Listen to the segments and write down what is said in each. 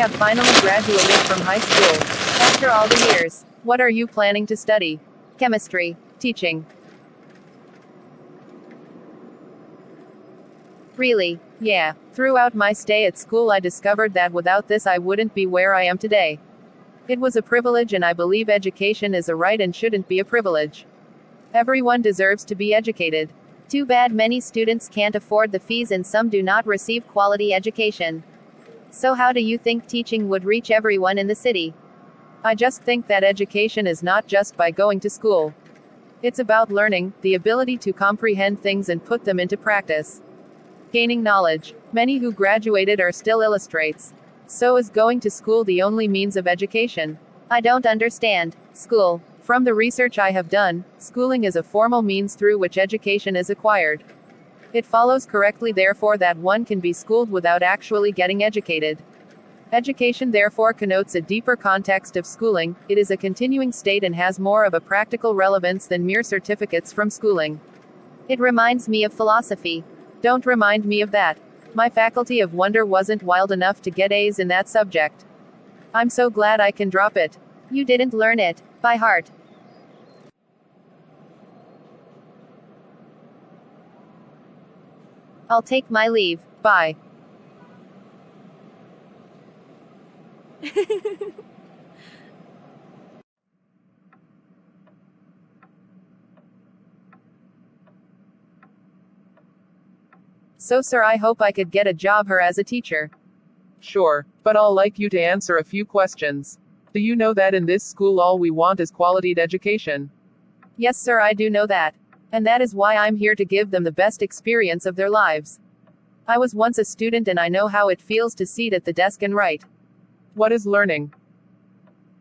have finally graduated from high school. After all the years, what are you planning to study? Chemistry. Teaching. Really? Yeah. Throughout my stay at school I discovered that without this I wouldn't be where I am today. It was a privilege, and I believe education is a right and shouldn't be a privilege. Everyone deserves to be educated. Too bad many students can't afford the fees and some do not receive quality education. So how do you think teaching would reach everyone in the city? I just think that education is not just by going to school. It's about learning, the ability to comprehend things and put them into practice. Gaining knowledge. Many who graduated are still illustrates. So is going to school the only means of education? I don't understand. School. From the research I have done, schooling is a formal means through which education is acquired. It follows correctly therefore that one can be schooled without actually getting educated. Education therefore connotes a deeper context of schooling. It is a continuing state and has more of a practical relevance than mere certificates from schooling. It reminds me of philosophy. Don't remind me of that. My faculty of wonder wasn't wild enough to get A's in that subject. I'm so glad I can drop it. You didn't learn it by heart. I'll take my leave. Bye. So sir, I hope I could get a job here as a teacher. Sure, but I'll like you to answer a few questions. Do you know that in this school all we want is quality education? Yes sir, I do know that. And that is why I'm here to give them the best experience of their lives. I was once a student and I know how it feels to sit at the desk and write. What is learning?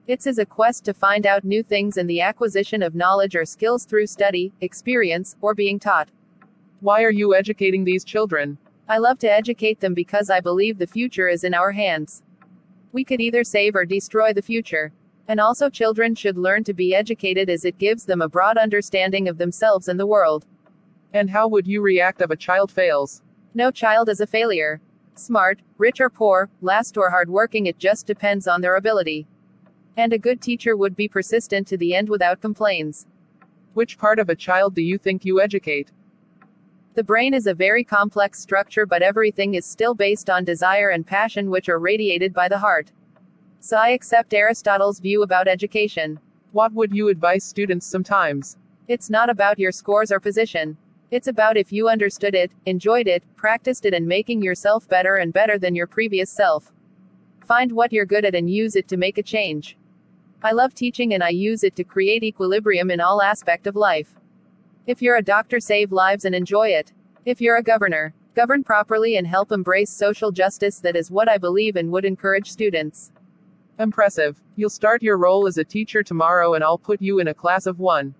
It's a quest to find out new things and the acquisition of knowledge or skills through study, experience, or being taught. Why are you educating these children? I love to educate them because I believe the future is in our hands. We could either save or destroy the future. And also children should learn to be educated as it gives them a broad understanding of themselves and the world. And how would you react if a child fails? No child is a failure. Smart, rich or poor, last or hardworking, it just depends on their ability. And a good teacher would be persistent to the end without complaints. Which part of a child do you think you educate? The brain is a very complex structure, but everything is still based on desire and passion, which are radiated by the heart. So I accept Aristotle's view about education. What would you advise students sometimes? It's not about your scores or position. It's about if you understood it, enjoyed it, practiced it, and making yourself better and better than your previous self. Find what you're good at and use it to make a change. I love teaching and I use it to create equilibrium in all aspect of life. If you're a doctor, save lives and enjoy it. If you're a governor, govern properly and help embrace social justice. That is what I believe and would encourage students. Impressive. You'll start your role as a teacher tomorrow and I'll put you in a class of 1.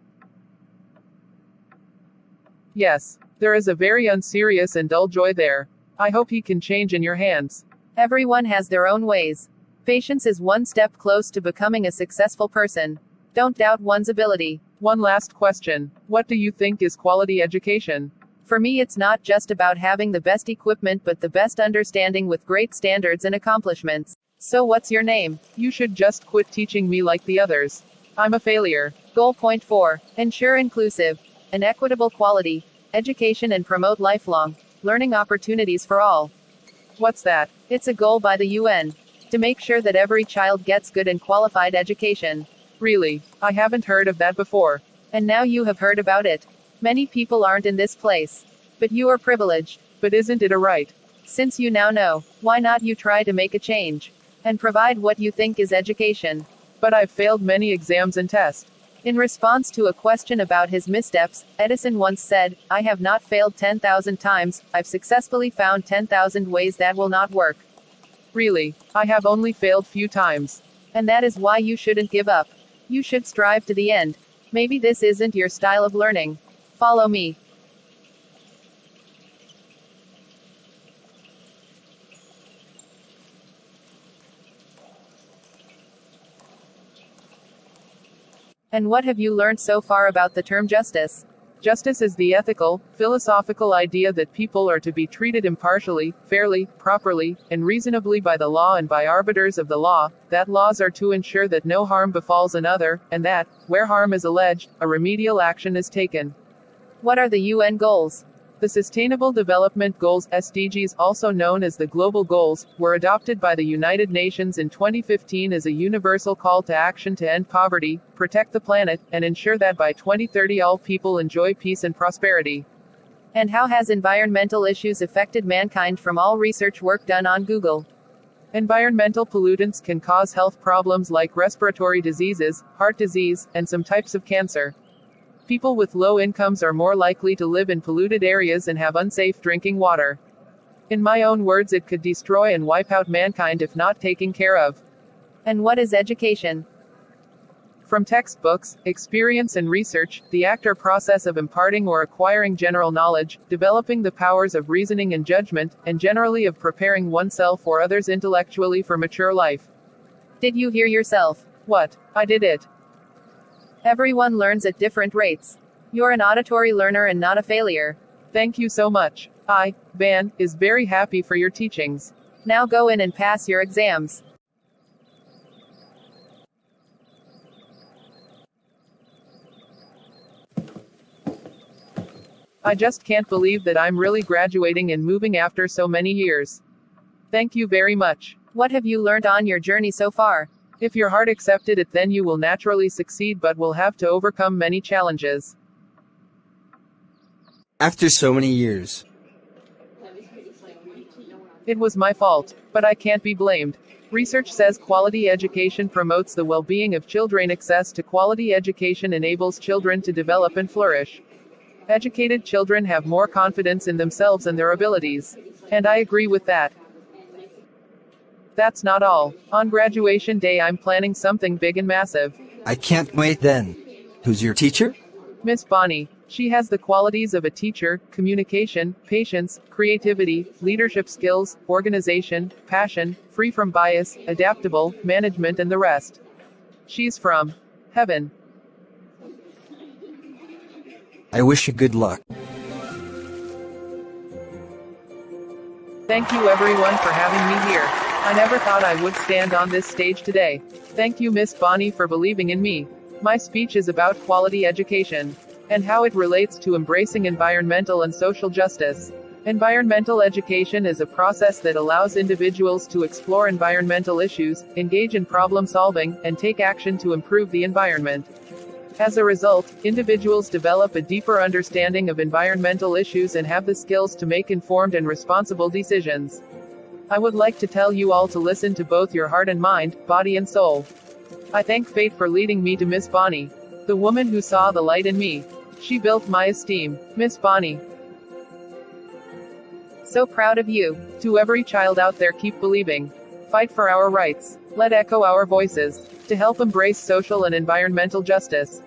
Yes. There is a very unserious and dull joy there. I hope he can change in your hands. Everyone has their own ways. Patience is one step close to becoming a successful person. Don't doubt one's ability. One last question. What do you think is quality education? For me, it's not just about having the best equipment but the best understanding with great standards and accomplishments. So what's your name? You should just quit teaching me like the others. I'm a failure. Goal point 4. Ensure inclusive and equitable quality education and promote lifelong learning opportunities for all. What's that? It's a goal by the UN to make sure that every child gets good and qualified education. Really? I haven't heard of that before. And now you have heard about it. Many people aren't in this place. But you are privileged. But isn't it a right? Since you now know, why not you try to make a change? And provide what you think is education. But I've failed many exams and tests. In response to a question about his missteps, Edison once said, I have not failed 10,000 times, I've successfully found 10,000 ways that will not work. Really? I have only failed few times. And that is why you shouldn't give up. You should strive to the end. Maybe this isn't your style of learning. Follow me. And what have you learned so far about the term justice? Justice is the ethical, philosophical idea that people are to be treated impartially, fairly, properly, and reasonably by the law and by arbiters of the law, that laws are to ensure that no harm befalls another, and that, where harm is alleged, a remedial action is taken. What are the UN goals? The Sustainable Development Goals, SDGs, also known as the Global Goals, were adopted by the United Nations in 2015 as a universal call to action to end poverty, protect the planet, and ensure that by 2030 all people enjoy peace and prosperity. And how has environmental issues affected mankind from all research work done on Google? Environmental pollutants can cause health problems like respiratory diseases, heart disease, and some types of cancer. People with low incomes are more likely to live in polluted areas and have unsafe drinking water. In my own words, it could destroy and wipe out mankind if not taken care of. And what is education? From textbooks, experience and research, the act or process of imparting or acquiring general knowledge, developing the powers of reasoning and judgment, and generally of preparing oneself or others intellectually for mature life. Did you hear yourself? What? I did it. Everyone learns at different rates. You're an auditory learner and not a failure. Thank you so much. Van, is very happy for your teachings. Now go in and pass your exams. I just can't believe that I'm really graduating and moving after so many years. Thank you very much. What have you learned on your journey so far? If your heart accepted it, then you will naturally succeed, but will have to overcome many challenges. After so many years. It was my fault, but I can't be blamed. Research says quality education promotes the well-being of children. Access to quality education enables children to develop and flourish. Educated children have more confidence in themselves and their abilities. And I agree with that. That's not all. On graduation day, I'm planning something big and massive. I can't wait then. Who's your teacher? Miss Bonnie. She has the qualities of a teacher: communication, patience, creativity, leadership skills, organization, passion, free from bias, adaptable, management, and the rest. She's from heaven. I wish you good luck. Thank you everyone for having me here. I never thought I would stand on this stage today. Thank you Miss Bonnie for believing in me. My speech is about quality education and how it relates to embracing environmental and social justice. Environmental education is a process that allows individuals to explore environmental issues, engage in problem solving, and take action to improve the environment. As a result, individuals develop a deeper understanding of environmental issues and have the skills to make informed and responsible decisions. I would like to tell you all to listen to both your heart and mind, body and soul. I thank fate for leading me to Miss Bonnie, the woman who saw the light in me. She built my esteem. Miss Bonnie. So proud of you. To every child out there, keep believing. Fight for our rights. Let echo our voices to help embrace social and environmental justice.